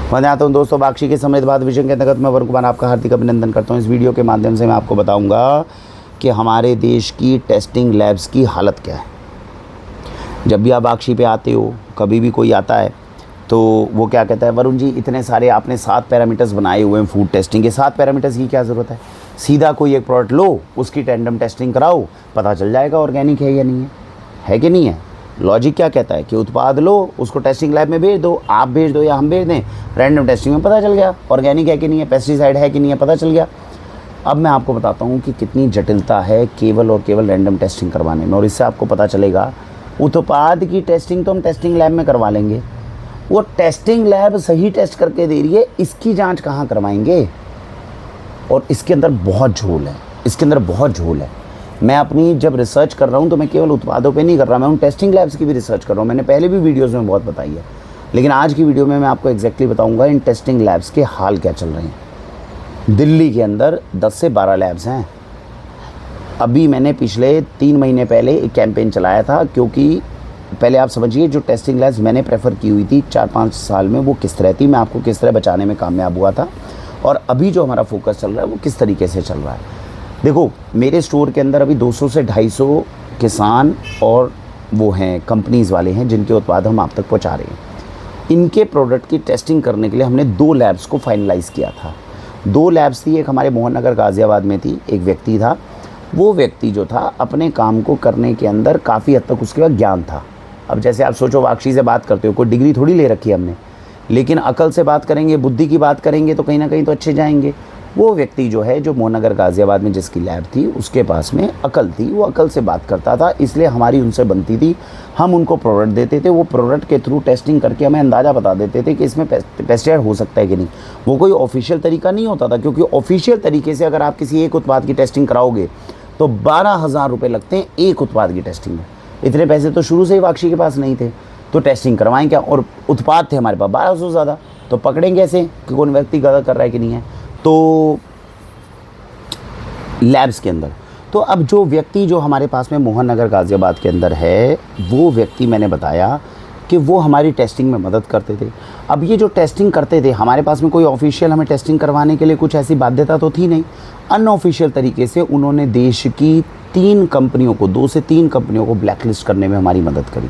मैं आता हूँ दोस्तों बाक्षी के समृद्ध भारत विजन के अंतर्गत मैं वरुण कुमार आपका हार्दिक अभिनंदन करता हूँ। इस वीडियो के माध्यम से मैं आपको बताऊंगा कि हमारे देश की टेस्टिंग लैब्स की हालत क्या है। जब भी आप बाक्षी पे आते हो, कभी भी कोई आता है तो वो क्या कहता है, वरुण जी इतने सारे आपने 7 पैरामीटर्स बनाए हुए हैं फूड टेस्टिंग के, 7 पैरामीटर्स की क्या ज़रूरत है, सीधा कोई एक प्रोडक्ट लो, उसकी रैंडम टेस्टिंग कराओ, पता चल जाएगा ऑर्गेनिक है या नहीं है कि नहीं है। लॉजिक क्या कहता है कि उत्पाद लो, उसको टेस्टिंग लैब में भेज दो, आप भेज दो या हम भेज दें, रैंडम टेस्टिंग में पता चल गया ऑर्गेनिक है कि नहीं है, पेस्टिसाइड है कि नहीं है, पता चल गया। अब मैं आपको बताता हूँ कि कितनी जटिलता है केवल और केवल रैंडम टेस्टिंग करवाने में, और इससे आपको पता चलेगा उत्पाद की टेस्टिंग तो हम टेस्टिंग लैब में करवा लेंगे, वो टेस्टिंग लैब सही टेस्ट करके दे रही है, इसकी जाँच कहाँ करवाएंगे। और इसके अंदर बहुत झोल है, इसके अंदर बहुत झोल है। मैं अपनी जब रिसर्च कर रहा हूँ तो मैं केवल उत्पादों पे नहीं कर रहा, मैं उन टेस्टिंग लैब्स की भी रिसर्च कर रहा हूँ। मैंने पहले भी वीडियोस में बहुत बताई है, लेकिन आज की वीडियो में मैं आपको एग्जैक्टली बताऊँगा इन टेस्टिंग लैब्स के हाल क्या चल रहे हैं। दिल्ली के अंदर 10 से 12 लैब्स हैं। अभी मैंने पिछले 3 महीने पहले एक कैंपेन चलाया था, क्योंकि पहले आप समझिए जो टेस्टिंग लैब्स मैंने प्रेफर की हुई थी 4-5 साल में वो किस तरह थी, मैं आपको किस तरह बचाने में कामयाब हुआ था, और अभी जो हमारा फोकस चल रहा है वो किस तरीके से चल रहा है। देखो मेरे स्टोर के अंदर अभी 200 से 250 किसान और वो हैं कंपनीज़ वाले हैं जिनके उत्पाद हम आप तक पहुंचा रहे हैं। इनके प्रोडक्ट की टेस्टिंग करने के लिए हमने 2 लैब्स को फाइनलाइज़ किया था। 2 लैब्स थी, एक हमारे मोहन नगर गाज़ियाबाद में थी, एक व्यक्ति था, वो व्यक्ति जो था अपने काम को करने के अंदर काफ़ी हद तक उसके पास ज्ञान था। अब जैसे आप सोचो बाक्षी से बात करते हो, कोई डिग्री थोड़ी ले रखी है हमने, लेकिन अकल से बात करेंगे, बुद्धि की बात करेंगे तो कहीं ना कहीं तो अच्छे जाएंगे। वो व्यक्ति जो है जो मोहन नगर गाज़ियाबाद में जिसकी लैब थी उसके पास में अकल थी, वो अकल से बात करता था, इसलिए हमारी उनसे बनती थी। हम उनको प्रोडक्ट देते थे, वो प्रोडक्ट के थ्रू टेस्टिंग करके हमें अंदाज़ा बता देते थे कि इसमें पेस्टिसाइड हो सकता है कि नहीं। वो कोई ऑफिशियल तरीका नहीं होता था, क्योंकि ऑफिशियल तरीके से अगर आप किसी एक उत्पाद की टेस्टिंग कराओगे तो 12,000 रुपये लगते हैं एक उत्पाद की टेस्टिंग में। इतने पैसे तो शुरू से ही बाक्षी के पास नहीं थे, तो टेस्टिंग करवाएं क्या, और उत्पाद थे हमारे पास 1200 ज़्यादा, तो पकड़ेंगे ऐसे कि कौन व्यक्ति गलत कर रहा है कि नहीं है। तो लैब्स के अंदर तो अब जो व्यक्ति जो हमारे पास में मोहन नगर गाज़ियाबाद के अंदर है, वो व्यक्ति मैंने बताया कि वो हमारी टेस्टिंग में मदद करते थे। अब ये जो टेस्टिंग करते थे, हमारे पास में कोई ऑफिशियल हमें टेस्टिंग करवाने के लिए कुछ ऐसी बाध्यता तो थी नहीं। अनऑफिशियल तरीके से उन्होंने देश की 3 कंपनियों को, 2 से 3 कंपनियों को ब्लैकलिस्ट करने में हमारी मदद करी।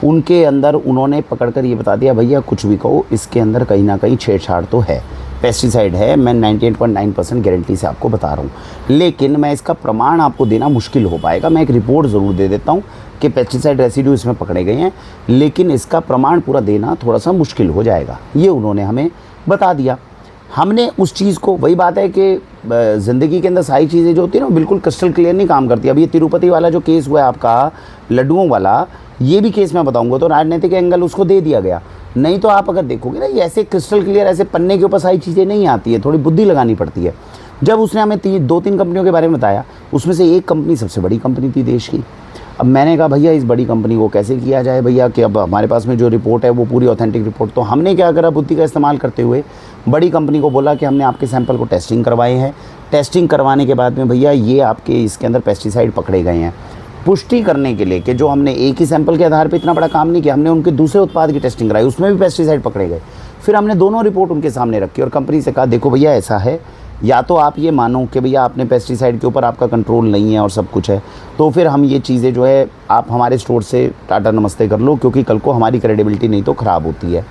उनके अंदर उन्होंने पकड़कर ये बता दिया, भैया कुछ भी कहो, इसके अंदर कहीं ना कहीं छेड़छाड़ तो है, पेस्टिसाइड है, मैं 98.9% गारंटी से आपको बता रहा हूँ, लेकिन मैं इसका प्रमाण आपको देना मुश्किल हो पाएगा। मैं एक रिपोर्ट ज़रूर दे देता हूँ कि पेस्टिसाइड रेसिड्यू इसमें पकड़े गए हैं, लेकिन इसका प्रमाण पूरा देना थोड़ा सा मुश्किल हो जाएगा। ये उन्होंने हमें बता दिया। हमने उस चीज़ को, वही बात है कि ज़िंदगी के अंदर सारी चीज़ें जो होती है ना बिल्कुल क्रिस्टल क्लियर नहीं काम करती। अब ये तिरुपति वाला जो केस हुआ है आपका लड्डुओं वाला, ये भी केस मैं बताऊंगा, तो राजनीतिक एंगल उसको दे दिया गया। नहीं तो आप अगर देखोगे ना, ये ऐसे क्रिस्टल क्लियर ऐसे पन्ने के ऊपर सारी चीज़ें नहीं आती है, थोड़ी बुद्धि लगानी पड़ती है। जब उसने हमें 2-3 कंपनियों के बारे में बताया, उसमें से एक कंपनी सबसे बड़ी कंपनी थी देश की। अब मैंने कहा भैया इस बड़ी कंपनी को कैसे किया जाए भैया, कि अब हमारे पास में जो रिपोर्ट है वो पूरी ऑथेंटिक रिपोर्ट। तो हमने क्या करा, बुद्धि का इस्तेमाल करते हुए बड़ी कंपनी को बोला कि हमने आपके सैंपल को टेस्टिंग करवाए हैं, टेस्टिंग करवाने के बाद में भैया ये आपके इसके अंदर पेस्टिसाइड पकड़े गए हैं। पुष्टि करने के लिए कि जो हमने एक ही सैंपल के आधार पे इतना बड़ा काम नहीं किया, हमने उनके दूसरे उत्पाद की टेस्टिंग कराई, उसमें भी पेस्टिसाइड पकड़े गए। फिर हमने दोनों रिपोर्ट उनके सामने रखी और कंपनी से कहा देखो भैया ऐसा है, या तो आप ये मानो कि भैया आपने पेस्टिसाइड के ऊपर आपका कंट्रोल नहीं है और सब कुछ है, तो फिर हम ये चीज़ें जो है आप हमारे स्टोर से टाटा नमस्ते कर लो, क्योंकि कल को हमारी क्रेडिबिलिटी नहीं तो ख़राब होती है।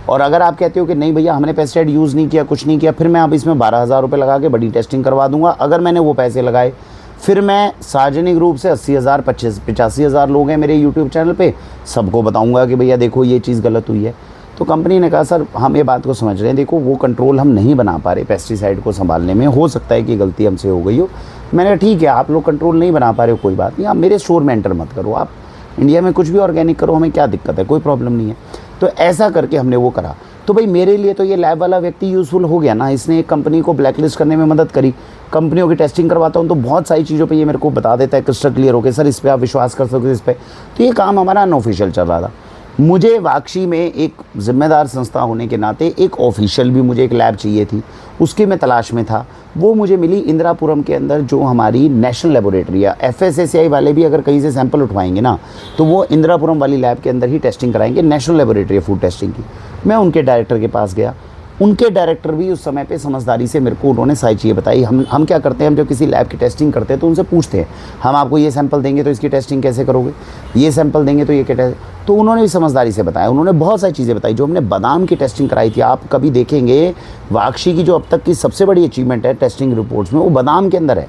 और अगर आप कहते हो कि नहीं भैया हमने पेस्टिसाइड यूज़ नहीं किया, कुछ नहीं किया, फिर मैं अब इसमें 12,000 रुपये लगा के बड़ी टेस्टिंग करवा दूँगा। अगर मैंने वो पैसे लगाए, फिर मैं सार्वजनिक रूप से 80,000 85,000 लोग हैं मेरे यूट्यूब चैनल पे, सबको बताऊंगा कि भैया देखो ये चीज़ गलत हुई है। तो कंपनी ने कहा सर हम ये बात को समझ रहे हैं, देखो वो कंट्रोल हम नहीं बना पा रहे पेस्टिसाइड को संभालने में, हो सकता है कि गलती हमसे हो गई हो। मैंने कहा ठीक है, आप लोग कंट्रोल नहीं बना पा रहे हो, कोई बात नहीं, आप मेरे स्टोर में एंटर मत करो, आप इंडिया में कुछ भी ऑर्गेनिक करो, हमें क्या दिक्कत है, कोई प्रॉब्लम नहीं है। तो ऐसा करके हमने वो करा। तो भाई मेरे लिए तो ये लैब वाला व्यक्ति यूज़फुल हो गया ना, इसने एक कंपनी को ब्लैकलिस्ट करने में मदद करी। कंपनियों की टेस्टिंग करवाता हूँ तो बहुत सारी चीज़ों पे ये मेरे को बता देता है क्रिस्टल क्लियर होकर, सर इस पर आप विश्वास कर सकते हो, इस पर। तो ये काम हमारा अनऑफिशियल चल रहा था। मुझे बाक्षी में एक जिम्मेदार संस्था होने के नाते एक ऑफिशियल भी मुझे एक लैब चाहिए थी, उसकी मैं तलाश में था। वो मुझे मिली इंदिरापुरम के अंदर, जो हमारी नेशनल लेबोरेटरी है। FSSAI वाले भी अगर कहीं से सैंपल उठवाएंगे ना, तो वो इंदिरापुरम वाली लैब के अंदर ही टेस्टिंग कराएंगे, नेशनल लेबोरेटरी है फूड टेस्टिंग की। मैं उनके डायरेक्टर के पास गया, उनके डायरेक्टर भी उस समय पे समझदारी से मेरे को उन्होंने सारी चीज़ें बताई। हम क्या करते हैं, हम जब किसी लैब की टेस्टिंग करते हैं तो उनसे पूछते हैं, हम आपको ये सैंपल देंगे तो इसकी टेस्टिंग कैसे करोगे, ये सैंपल देंगे तो ये क्या टेस्ट, तो उन्होंने भी समझदारी से बताया। उन्होंने बहुत सारी चीज़ें बताई। जो हमने बादाम की टेस्टिंग कराई थी, आप कभी देखेंगे वाक्षी की जो अब तक की सबसे बड़ी अचीवमेंट है टेस्टिंग रिपोर्ट्स में, वो बादाम के अंदर है।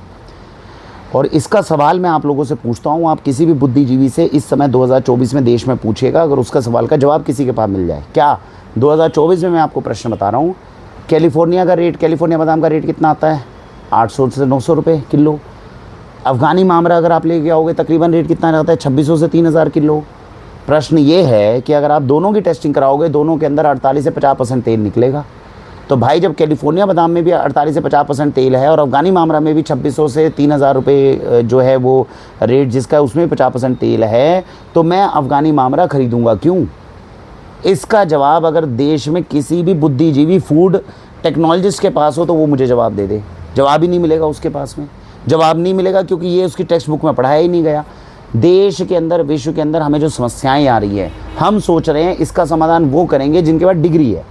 और इसका सवाल मैं आप लोगों से पूछता हूँ, आप किसी भी बुद्धिजीवी से इस समय 2024 में देश में पूछिएगा, अगर उसका सवाल का जवाब किसी के पास मिल जाए, क्या 2024 में मैं आपको प्रश्न बता रहा हूँ, कैलिफोर्निया का रेट, कैलिफोर्निया बादाम का रेट कितना आता है, 800 से 900 रुपये किलो। अफ़गानी मामरा अगर आप लेके आओगे तकरीबन रेट कितना रहता है, 2600 से 3000 किलो। प्रश्न ये है कि अगर आप दोनों की टेस्टिंग कराओगे, दोनों के अंदर 48 से 50% तेल निकलेगा। तो भाई जब कैलिफोर्निया बादाम में भी 48 से 50% तेल है और अफ़गानी मामरा में भी 2600 से 3000 रुपये जो है वो रेट जिसका है, उसमें 50% तेल है, तो मैं अफ़गानी मामरा ख़रीदूँगा क्यों? इसका जवाब अगर देश में किसी भी बुद्धिजीवी फूड टेक्नोलॉजिस्ट के पास हो तो वो मुझे जवाब दे दे। जवाब ही नहीं मिलेगा उसके पास में, जवाब नहीं मिलेगा, क्योंकि ये उसकी टेक्स्ट बुक में पढ़ाया ही नहीं गया। देश के अंदर, विश्व के अंदर हमें जो समस्याएं आ रही है, हम सोच रहे हैं इसका समाधान वो करेंगे जिनके पास डिग्री है।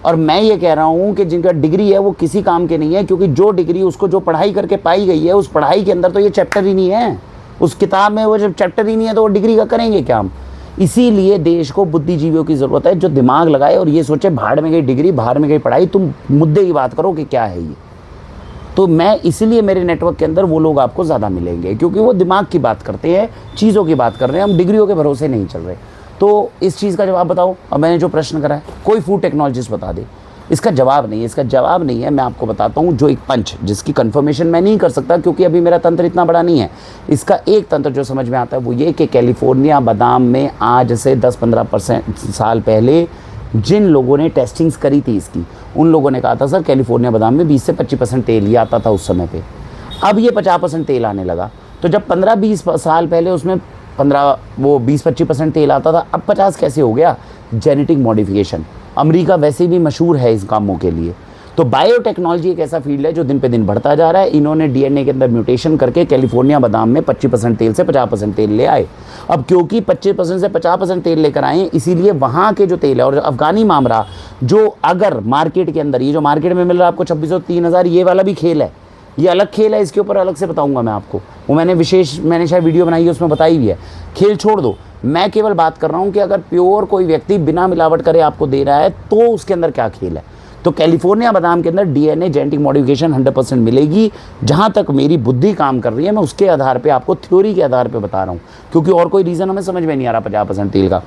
और मैं ये कह रहा हूँ कि जिनका डिग्री है वो किसी काम के नहीं है, क्योंकि जो डिग्री उसको जो पढ़ाई करके पाई गई है, उस पढ़ाई के अंदर तो ये चैप्टर ही नहीं है, उस किताब में वो जब चैप्टर ही नहीं है तो वो डिग्री का करेंगे क्या हम? इसीलिए देश को बुद्धिजीवियों की ज़रूरत है जो दिमाग लगाए और ये सोचे भाड़ में गई डिग्री, भाड़ में गई पढ़ाई, तुम मुद्दे की बात करो कि क्या है ये। तो मैं इसलिए मेरे नेटवर्क के अंदर वो लोग आपको ज़्यादा मिलेंगे, क्योंकि वो दिमाग की बात करते हैं, चीज़ों की बात कर रहे हैं, हम डिग्रियों के भरोसे नहीं चल रहे। तो इस चीज़ का जवाब बताओ। अब मैंने जो प्रश्न करा है, कोई फूड टेक्नोलॉजिस्ट बता दे, इसका जवाब नहीं है। इसका जवाब नहीं है, मैं आपको बताता हूँ। जो एक पंच जिसकी कंफर्मेशन मैं नहीं कर सकता क्योंकि अभी मेरा तंत्र इतना बड़ा नहीं है, इसका एक तंत्र जो समझ में आता है वो ये कि कैलिफोर्निया बादाम में आज से 10-15% साल पहले जिन लोगों ने टेस्टिंग्स करी थी इसकी, उन लोगों ने कहा था सर कैलिफोर्निया बादाम में 20 से 25% तेल ही आता था उस समय पे। अब ये 50% तेल आने लगा। तो जब 15-20 साल पहले उसमें 20-25% तेल आता था, अब 50 कैसे हो गया? Genetic modification. अमेरिका वैसे भी मशहूर है इस कामों के लिए। तो बायोटेक्नोलॉजी एक ऐसा फील्ड है जो दिन पे दिन बढ़ता जा रहा है। इन्होंने डीएनए के अंदर म्यूटेशन करके कैलिफोर्निया बादाम में 25% तेल से 50% तेल ले आए। अब क्योंकि 25% से 50% तेल लेकर आए, इसीलिए वहाँ के जो तेल है, और अफ़गानी मामरा जो अगर मार्केट के अंदर, ये जो मार्केट में मिल रहा है आपको 2600-3000, ये वाला भी खेल है, ये अलग खेल है, इसके ऊपर अलग से बताऊंगा मैं आपको। वो मैंने शायद वीडियो बनाई है, उसमें बताई भी है। खेल छोड़ दो, मैं केवल बात कर रहा हूँ कि अगर प्योर कोई व्यक्ति बिना मिलावट करे आपको दे रहा है तो उसके अंदर क्या खेल है। तो कैलिफोर्निया बादाम के अंदर डीएनए जेनेटिक मॉडिफिकेशन 100% मिलेगी। जहाँ तक मेरी बुद्धि काम कर रही है, मैं उसके आधार पे आपको थ्योरी के आधार पे बता रहा हूँ, क्योंकि और कोई रीज़न हमें समझ में नहीं आ रहा 50% तेल का।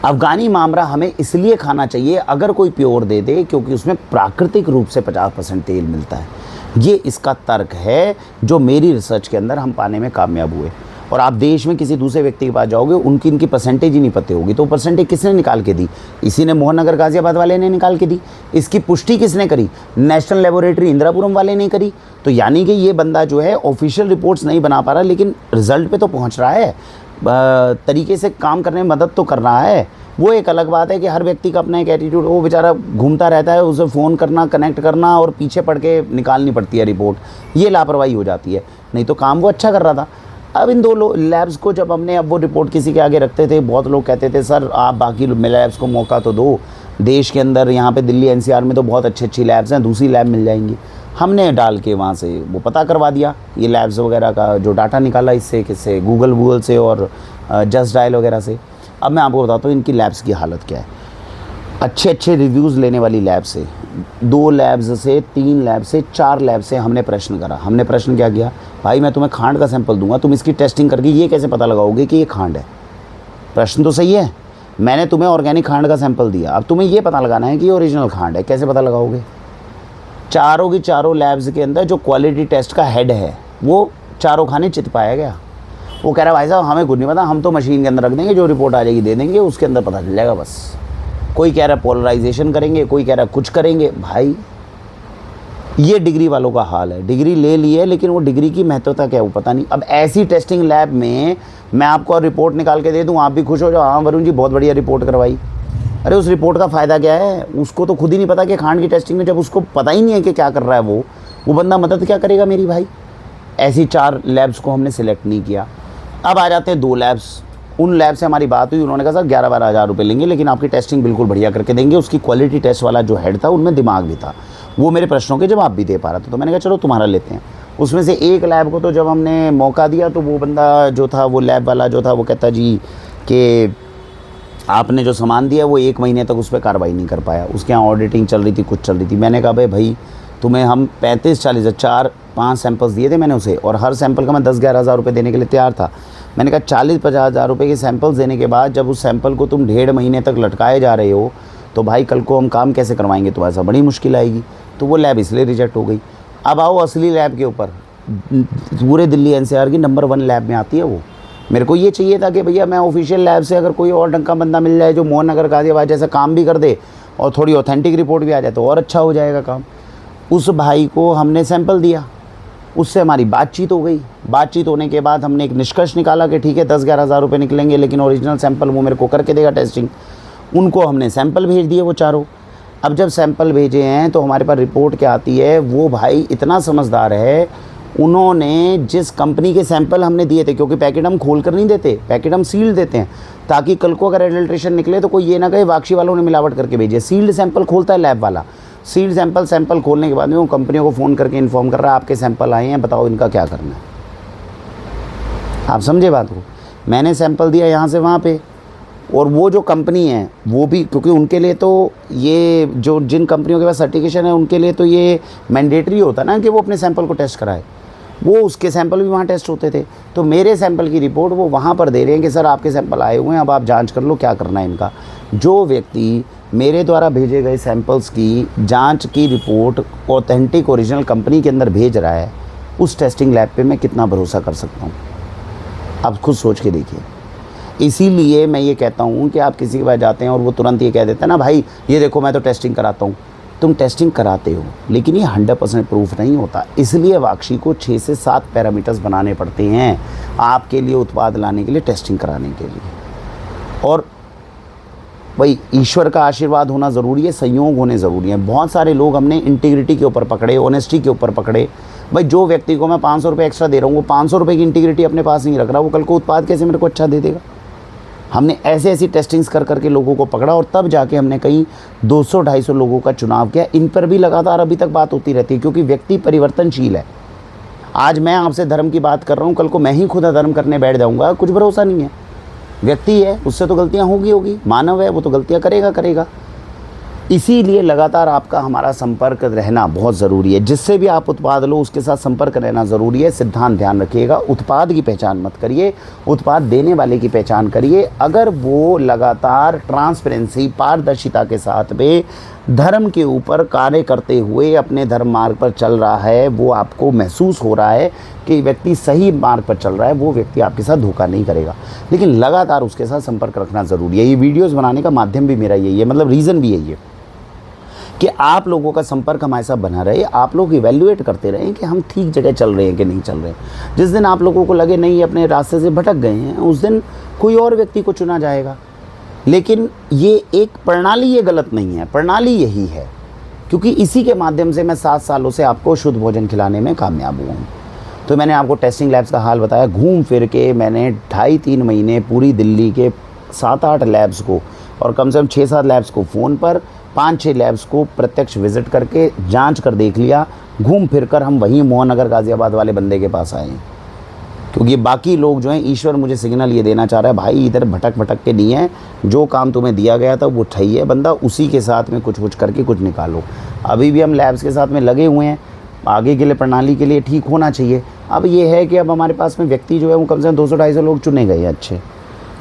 अफ़गानी मामरा हमें इसलिए खाना चाहिए अगर कोई प्योर दे दे, क्योंकि उसमें प्राकृतिक रूप से 50% तेल मिलता है। ये इसका तर्क है जो मेरी रिसर्च के अंदर हम पाने में कामयाब हुए। और आप देश में किसी दूसरे व्यक्ति के पास जाओगे, इनकी परसेंटेज ही नहीं पता होगी। तो परसेंटेज किसने निकाल के दी? इसी ने, मोहन नगर गाजियाबाद वाले ने निकाल के दी। इसकी पुष्टि किसने करी? नेशनल लेबोरेटरी इंदिरापुरम वाले ने करी। तो यानी कि ये बंदा जो है ऑफिशियल रिपोर्ट्स नहीं बना पा रहा, लेकिन रिजल्ट पे तो पहुंच रहा है, तरीके से काम करने में मदद तो कर रहा है। वो एक अलग बात है कि हर व्यक्ति का अपना एक एटीट्यूड, वो बेचारा घूमता रहता है, उसे फ़ोन करना, कनेक्ट करना और पीछे पड़ के निकालनी पड़ती है रिपोर्ट। ये लापरवाही हो जाती है, नहीं तो काम वो अच्छा कर रहा था। अब इन दो लैब्स को जब हमने, अब वो रिपोर्ट किसी के आगे रखते थे, बहुत लोग कहते थे सर आप बाकी लैब्स को मौका तो दो, देश के अंदर यहाँ पे दिल्ली एनसीआर में तो बहुत अच्छी लैब्स हैं, दूसरी लैब मिल जाएंगी। हमने डाल के वहाँ से वो पता करवा दिया, ये लैब्स वगैरह का जो डाटा निकाला इससे, किससे, गूगल से और जस्ट डायल वगैरह से। अब मैं आपको बताता हूँ इनकी लैब्स की हालत क्या है। अच्छे रिव्यूज़ लेने वाली लैब से, 2 लैब्स से, 3 लैब से, 4 लैब से हमने प्रश्न करा। हमने प्रश्न क्या किया, भाई मैं तुम्हें खांड का सैंपल दूंगा, तुम इसकी टेस्टिंग करके ये कैसे पता लगाओगे कि ये खांड है? प्रश्न तो सही है, मैंने तुम्हें ऑर्गेनिक खांड का सैंपल दिया, अब तुम्हें ये पता लगाना है कि ये ओरिजिनल खांड है, कैसे पता लगाओगे? चारों की चारों लैब्स के अंदर जो क्वालिटी टेस्ट का हेड है वो चारों खाने चित पाया गया। वो कह रहा है भाई साहब हमें कुछ नहीं पता, हम तो मशीन के अंदर रख देंगे, जो रिपोर्ट आ जाएगी दे देंगे, उसके अंदर पता चल जाएगा बस। कोई कह रहा है पोलराइजेशन करेंगे, कोई कह रहा है कुछ करेंगे। भाई ये डिग्री वालों का हाल है, डिग्री ले ली है लेकिन वो डिग्री की महत्वता क्या है वो पता नहीं। अब ऐसी टेस्टिंग लैब में मैं आपको रिपोर्ट निकाल के दे दूँ, आप भी खुश हो जाओ, हाँ वरुण जी बहुत बढ़िया रिपोर्ट करवाई। अरे उस रिपोर्ट का फ़ायदा क्या है? उसको तो खुद ही नहीं पता कि खांड की टेस्टिंग में, जब उसको पता ही नहीं है कि क्या कर रहा है वो बंदा मदद क्या करेगा मेरी भाई? ऐसी 4 लैब्स को हमने सिलेक्ट नहीं किया। अब आ जाते हैं 2 लैब्स उन लैब से हमारी बात हुई, उन्होंने कहा सर 11-12 हज़ार रुपये लेंगे, लेकिन आपकी टेस्टिंग बिल्कुल बढ़िया करके देंगे। उसकी क्वालिटी टेस्ट वाला जो हेड था उनमें दिमाग भी था, वो मेरे प्रश्नों के जवाब भी दे पा रहा था। तो मैंने कहा चलो तुम्हारा लेते हैं। उसमें से एक लैब को तो जब हमने मौका दिया तो वो बंदा जो था, वो लैब वाला जो था, वो कहता जी कि आपने जो सामान दिया वो 1 महीने तक उस पर कार्रवाई नहीं कर पाया, उसके यहाँ ऑडिटिंग चल रही थी, कुछ चल रही थी। मैंने कहा भाई तुम्हें हम 35-40 4-5 सैंपल्स दिए थे मैंने उसे, और हर सैंपल का मैं 10-11 हज़ार रुपये देने के लिए तैयार था। मैंने कहा 40-50 हज़ार रुपये के सैंपल्स देने के बाद जब उस सैंपल को तुम 1.5 महीने तक लटकाए जा रहे हो, तो भाई कल को हम काम कैसे करवाएंगे, तुम्हारे साथ बड़ी मुश्किल आएगी। तो वो लैब इसलिए रिजेक्ट हो गई। अब आओ असली लैब के ऊपर, पूरे दिल्ली एनसीआर की नंबर 1 लैब में आती है वो। मेरे को ये चाहिए था कि भैया मैं ऑफिशियल लैब से अगर कोई और ढंग का बंदा मिल जाए जो मोहन नगर गाजियाबाद जैसा काम भी कर दे और थोड़ी ऑथेंटिक रिपोर्ट भी आ जाए तो और अच्छा हो जाएगा काम। उस भाई को हमने सैंपल दिया, उससे हमारी बातचीत हो गई। बातचीत होने के बाद हमने एक निष्कर्ष निकाला कि ठीक है 10-11 हज़ार रुपये निकलेंगे, लेकिन ओरिजिनल सैंपल वो मेरे को करके देगा टेस्टिंग। उनको हमने सैंपल भेज दिए वो चारों। अब जब सैंपल भेजे हैं तो हमारे पास रिपोर्ट क्या आती है, वो भाई इतना समझदार है, उन्होंने जिस कंपनी के सैंपल हमने दिए थे, क्योंकि पैकेट हम खोल कर नहीं देते, पैकेट हम सील देते हैं ताकि कल को अगर एडल्ट्रेशन निकले तो कोई ये ना कहे वाक्षी वालों ने मिलावट करके भेजी है। सील्ड सैंपल खोलता है लैब वाला। सील्ड सैंपल खोलने के बाद में वो कंपनियों को फ़ोन करके इन्फॉर्म कर रहा है आपके सैंपल आए हैं, बताओ इनका क्या करना है। आप समझे बात को। मैंने सैंपल दिया यहाँ से वहाँ पे, और वो जो कंपनी है वो भी, क्योंकि उनके लिए तो ये जो जिन कंपनियों के पास सर्टिफिकेशन है उनके लिए तो ये मैंडेटरी होता ना कि वो अपने सैंपल को टेस्ट कराए। वो उसके सैंपल भी वहाँ टेस्ट होते थे, तो मेरे सैंपल की रिपोर्ट वो वहाँ पर दे रहे हैं कि सर आपके सैंपल आए हुए हैं, अब आप जांच कर लो क्या करना है इनका। जो व्यक्ति मेरे द्वारा भेजे गए सैंपल्स की जांच की रिपोर्ट ऑथेंटिक ओरिजिनल कंपनी के अंदर भेज रहा है, उस टेस्टिंग लैब पे मैं कितना भरोसा कर सकता हूँ, आप खुद सोच के देखिए। इसीलिए मैं ये कहता हूँ कि आप किसी के पास जाते हैं और वो तुरंत ये कह देता है ना भाई ये देखो मैं तो टेस्टिंग कराता हूँ। तुम टेस्टिंग कराते हो, लेकिन ये 100% प्रूफ नहीं होता। इसलिए वाक्षी को 6 से 7 पैरामीटर्स बनाने पड़ते हैं आपके लिए उत्पाद लाने के लिए, टेस्टिंग कराने के लिए। और भाई ईश्वर का आशीर्वाद होना ज़रूरी है, संयोग होने ज़रूरी है। बहुत सारे लोग हमने इंटीग्रिटी के ऊपर पकड़े, ऑनेस्टी के ऊपर पकड़े। भाई जो व्यक्ति को मैं 500 रुपये एक्स्ट्रा दे रहा हूँ, वो 500 रुपये की इंटीग्रिटी अपने पास नहीं रख रहा, वो कल को उत्पाद कैसे मेरे को अच्छा दे देगा। हमने ऐसी टेस्टिंग्स कर करके लोगों को पकड़ा, और तब जाके हमने कहीं 200-250 लोगों का चुनाव किया। इन पर भी लगातार अभी तक बात होती रहती है, क्योंकि व्यक्ति परिवर्तनशील है। आज मैं आपसे धर्म की बात कर रहा हूँ, कल को मैं ही खुद अधर्म करने बैठ जाऊँगा, कुछ भरोसा नहीं है। व्यक्ति है, उससे तो गलतियाँ होगी, मानव है, वो तो गलतियाँ करेगा। इसीलिए लगातार आपका हमारा संपर्क रहना बहुत ज़रूरी है। जिससे भी आप उत्पाद लो उसके साथ संपर्क रहना ज़रूरी है। सिद्धांत ध्यान रखिएगा, उत्पाद की पहचान मत करिए, उत्पाद देने वाले की पहचान करिए। अगर वो लगातार ट्रांसपेरेंसी, पारदर्शिता के साथ में धर्म के ऊपर कार्य करते हुए अपने धर्म मार्ग पर चल रहा है, वो आपको महसूस हो रहा है कि व्यक्ति सही मार्ग पर चल रहा है, वो व्यक्ति आपके साथ धोखा नहीं करेगा। लेकिन लगातार उसके साथ संपर्क रखना ज़रूरी है। ये वीडियोज़ बनाने का माध्यम भी मेरा यही है, मतलब रीज़न भी यही है कि आप लोगों का संपर्क हमारे साथ बना रहे, आप लोग इवैल्यूएट करते रहें कि हम ठीक जगह चल रहे हैं कि नहीं चल रहे हैं। जिस दिन आप लोगों को लगे नहीं अपने रास्ते से भटक गए हैं, उस दिन कोई और व्यक्ति को चुना जाएगा। लेकिन ये एक प्रणाली, ये गलत नहीं है, प्रणाली यही है, क्योंकि इसी के माध्यम से मैं 7 सालों से आपको शुद्ध भोजन खिलाने में कामयाब हुआ हूँ। तो मैंने आपको टेस्टिंग लैब्स का हाल बताया, घूम फिर के मैंने 2.5-3 महीने पूरी दिल्ली के 7-8 लैब्स को, और कम से कम 6-7 लैब्स को फ़ोन पर, 5-6 लैब्स को प्रत्यक्ष विज़िट करके जांच कर देख लिया। घूम फिर कर हम वहीं मोहन नगर गाज़ियाबाद वाले बंदे के पास आए हैं, क्योंकि बाकी लोग जो हैं, ईश्वर मुझे सिग्नल ये देना चाह रहा है, भाई इधर भटक के नहीं है, जो काम तुम्हें दिया गया था वो ठही है बंदा, उसी के साथ में कुछ करके कुछ निकालो। अभी भी हम लैब्स के साथ में लगे हुए हैं, आगे के लिए प्रणाली के लिए ठीक होना चाहिए। अब ये है कि अब हमारे पास में व्यक्ति जो है वो कम से कम 200-250 लोग चुने गए हैं अच्छे,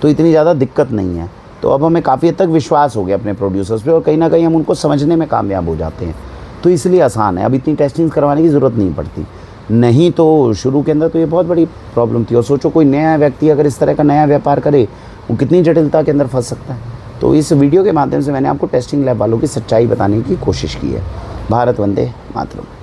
तो इतनी ज़्यादा दिक्कत नहीं है। तो अब हमें काफ़ी हद तक विश्वास हो गया अपने प्रोड्यूसर्स पे, और कहीं ना कहीं हम उनको समझने में कामयाब हो जाते हैं, तो इसलिए आसान है। अब इतनी टेस्टिंग करवाने की ज़रूरत नहीं पड़ती, नहीं तो शुरू के अंदर तो ये बहुत बड़ी प्रॉब्लम थी। और सोचो कोई नया व्यक्ति अगर इस तरह का नया व्यापार करे, वो कितनी जटिलता के अंदर फंस सकता है। तो इस वीडियो के माध्यम से मैंने आपको टेस्टिंग लैब वालों की सच्चाई बताने की कोशिश की है। भारत वंदे मातरम।